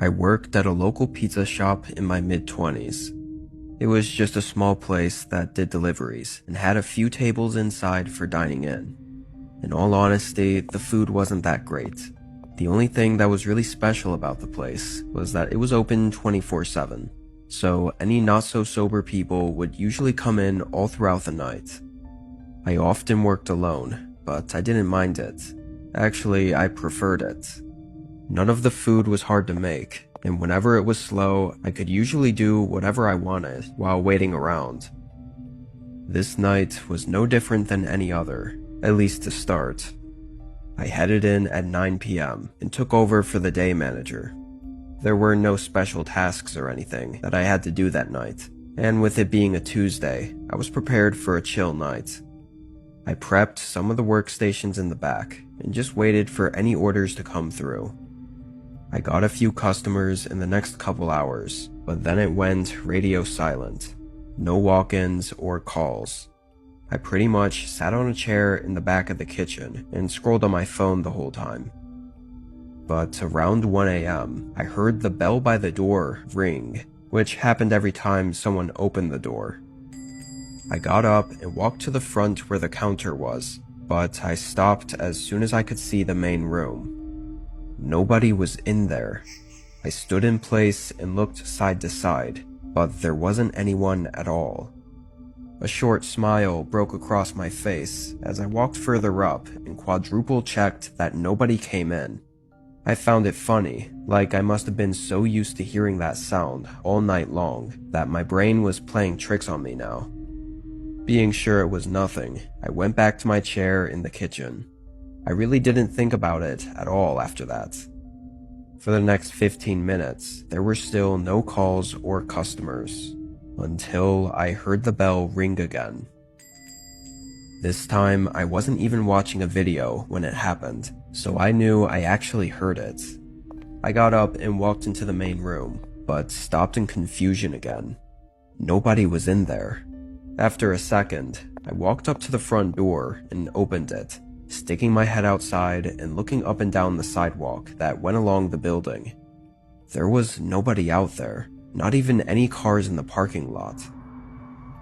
I worked at a local pizza shop in my mid-20s. It was just a small place that did deliveries and had a few tables inside for dining in. In all honesty, the food wasn't that great. The only thing that was really special about the place was that it was open 24/7, so any not-so-sober people would usually come in all throughout the night. I often worked alone, but I didn't mind it. Actually, I preferred it. None of the food was hard to make, and whenever it was slow, I could usually do whatever I wanted while waiting around. This night was no different than any other, at least to start. I headed in at 9 p.m. and took over for the day manager. There were no special tasks or anything that I had to do that night, and with it being a Tuesday, I was prepared for a chill night. I prepped some of the workstations in the back and just waited for any orders to come through. I got a few customers in the next couple hours, but then it went radio silent. No walk-ins or calls. I pretty much sat on a chair in the back of the kitchen and scrolled on my phone the whole time. But around 1 a.m., I heard the bell by the door ring, which happened every time someone opened the door. I got up and walked to the front where the counter was, but I stopped as soon as I could see the main room. Nobody was in there. I stood in place and looked side to side, but there wasn't anyone at all. A short smile broke across my face as I walked further up and quadruple checked that nobody came in. I found it funny, like I must have been so used to hearing that sound all night long that my brain was playing tricks on me now. Being sure it was nothing, I went back to my chair in the kitchen. I really didn't think about it at all after that. For the next 15 minutes, there were still no calls or customers, until I heard the bell ring again. This time, I wasn't even watching a video when it happened, so I knew I actually heard it. I got up and walked into the main room, but stopped in confusion again. Nobody was in there. After a second, I walked up to the front door and opened it, sticking my head outside and looking up and down the sidewalk that went along the building. There was nobody out there, not even any cars in the parking lot.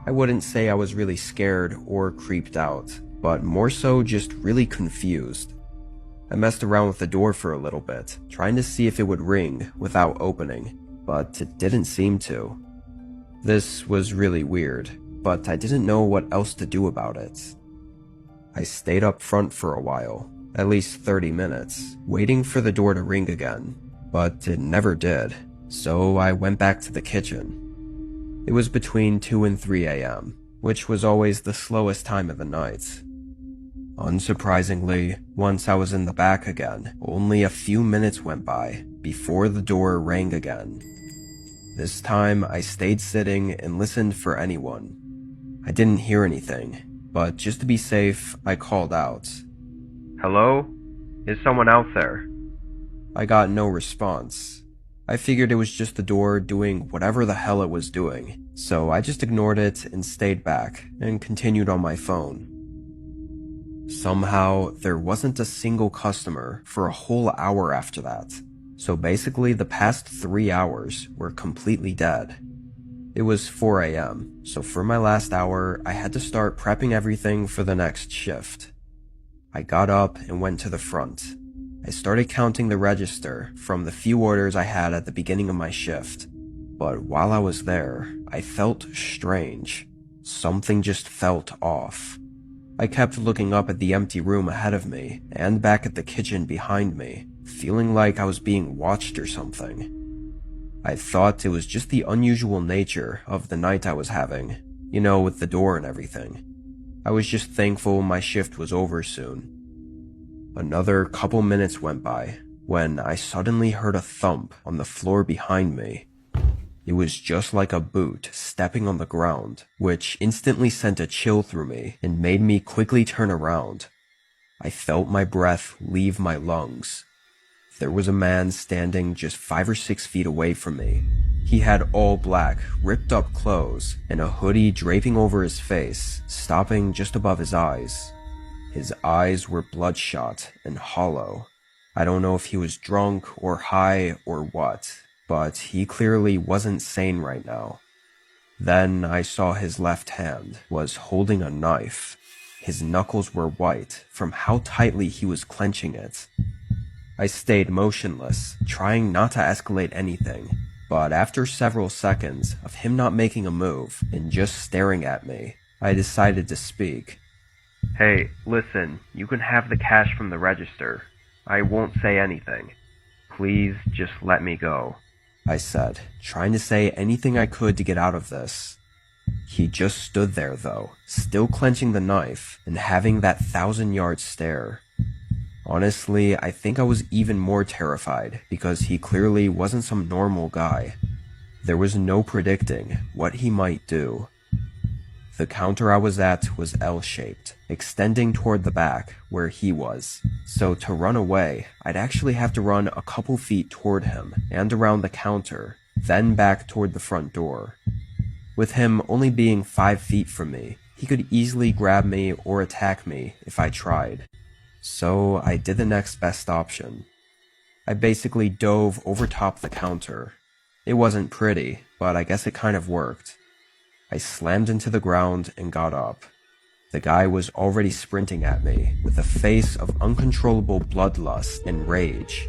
I wouldn't say I was really scared or creeped out, but more so just really confused. I messed around with the door for a little bit, trying to see if it would ring without opening, but it didn't seem to. This was really weird, but I didn't know what else to do about it. I stayed up front for a while, at least 30 minutes, waiting for the door to ring again, but it never did, so I went back to the kitchen. It was between 2 and 3 a.m., which was always the slowest time of the night. Unsurprisingly, once I was in the back again, only a few minutes went by before the door rang again. This time, I stayed sitting and listened for anyone. I didn't hear anything, but just to be safe, I called out, "Hello? Is someone out there?" I got no response. I figured it was just the door doing whatever the hell it was doing, so I just ignored it and stayed back and continued on my phone. Somehow, there wasn't a single customer for a whole hour after that, so basically the past 3 hours were completely dead. It was 4 a.m., so for my last hour, I had to start prepping everything for the next shift. I got up and went to the front. I started counting the register from the few orders I had at the beginning of my shift, but while I was there, I felt strange. Something just felt off. I kept looking up at the empty room ahead of me and back at the kitchen behind me, feeling like I was being watched or something. I thought it was just the unusual nature of the night I was having, with the door and everything. I was just thankful my shift was over soon. Another couple minutes went by when I suddenly heard a thump on the floor behind me. It was just like a boot stepping on the ground, which instantly sent a chill through me and made me quickly turn around. I felt my breath leave my lungs. There was a man standing just 5 or 6 feet away from me. He had all black, ripped up clothes and a hoodie draping over his face, stopping just above his eyes. His eyes were bloodshot and hollow. I don't know if he was drunk or high or what, but he clearly wasn't sane right now. Then I saw his left hand was holding a knife. His knuckles were white from how tightly he was clenching it. I stayed motionless, trying not to escalate anything, but after several seconds of him not making a move and just staring at me, I decided to speak. "Hey, listen, you can have the cash from the register. I won't say anything. Please just let me go," I said, trying to say anything I could to get out of this. He just stood there though, still clenching the knife and having that 1,000-yard stare. Honestly, I think I was even more terrified because he clearly wasn't some normal guy. There was no predicting what he might do. The counter I was at was L-shaped, extending toward the back where he was, so to run away, I'd actually have to run a couple feet toward him and around the counter, then back toward the front door. With him only being 5 feet from me, he could easily grab me or attack me if I tried. So I did the next best option. I basically dove over top the counter. It wasn't pretty, but I guess it kind of worked. I slammed into the ground and got up. The guy was already sprinting at me with a face of uncontrollable bloodlust and rage.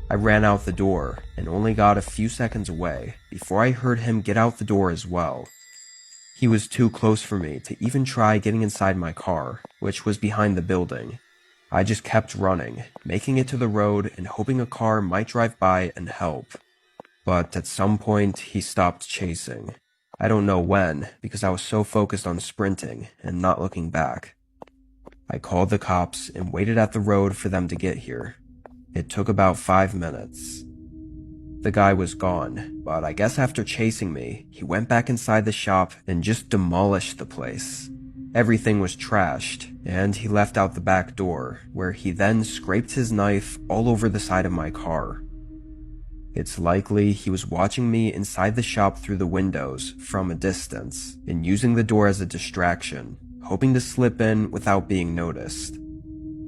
I ran out the door and only got a few seconds away before I heard him get out the door as well. He was too close for me to even try getting inside my car, which was behind the building. I just kept running, making it to the road and hoping a car might drive by and help. But at some point, he stopped chasing. I don't know when, because I was so focused on sprinting and not looking back. I called the cops and waited at the road for them to get here. It took about 5 minutes. The guy was gone, but I guess after chasing me, he went back inside the shop and just demolished the place. Everything was trashed, and he left out the back door, where he then scraped his knife all over the side of my car. It's likely he was watching me inside the shop through the windows from a distance and using the door as a distraction, hoping to slip in without being noticed.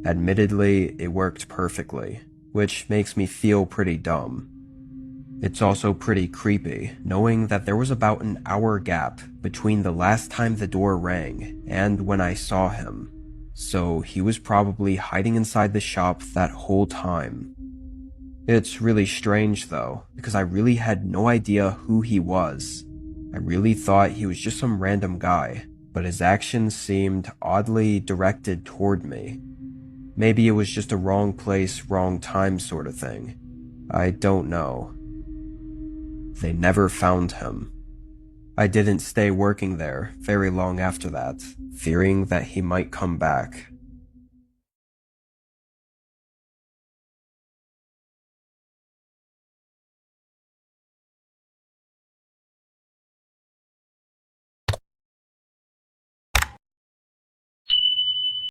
Admittedly, it worked perfectly, which makes me feel pretty dumb. It's also pretty creepy knowing that there was about an hour gap between the last time the door rang and when I saw him, so he was probably hiding inside the shop that whole time. It's really strange though, because I really had no idea who he was. I really thought he was just some random guy, but his actions seemed oddly directed toward me. Maybe it was just a wrong place, wrong time sort of thing. I don't know. They never found him. I didn't stay working there very long after that, fearing that he might come back.